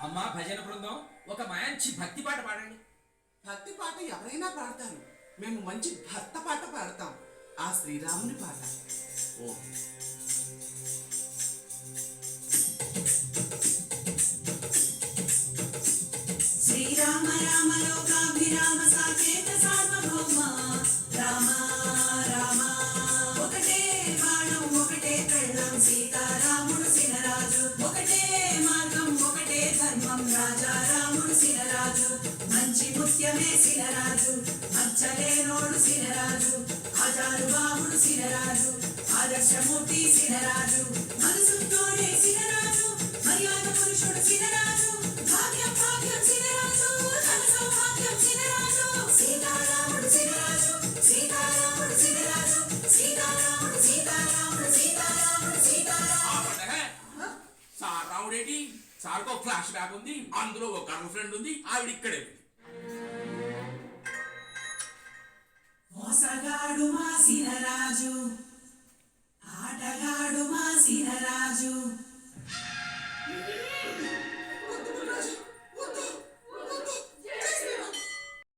అమ్మా భజన బృందం ఒక మంచి భక్తి పాట పాడండి. భక్తి పాట ఎవరైనా పాడతారు. మేము మంచి భర్త పాట పాడతాం. ఆ శ్రీరాముని పాట. ఓ శ్రీరామ రామ లోకాభిరామ సాకేత సార్వభౌమ రామ రామ ఒకటే బాణం ఒకటే కళ్ళం సీతారాముడు సినరాజు ఒకటే మార్గం ఒకటే ధర్మం రాజా రాముడు సినరాజు మంచి ముత్యమే సినరాజు మచ్చలేనోడు సినరాజు ఆచారు బాబుడు సినరాజు ఆదర్శమూర్తి సినరాజు మనసుతోనే సినరాజు మర్యాద పురుషుడు సినరాజు భాగ్యం భాగ్యం సినరాజు ధన సౌభాగ్యం సినరాజు సీతారాముడు సినరాజు సీతారాముడు సినరాజు సీతారాముడు సీతారాముడు సీతారాముడు సీతారాముడు సార్ రావుడేటి సార్కో ఫ్లాష్ బ్యాక్ ఉంది, అందులో ఒక గర్ల్ ఫ్రెండ్ ఉంది, ఆవిడ ఇక్కడే ఉంది.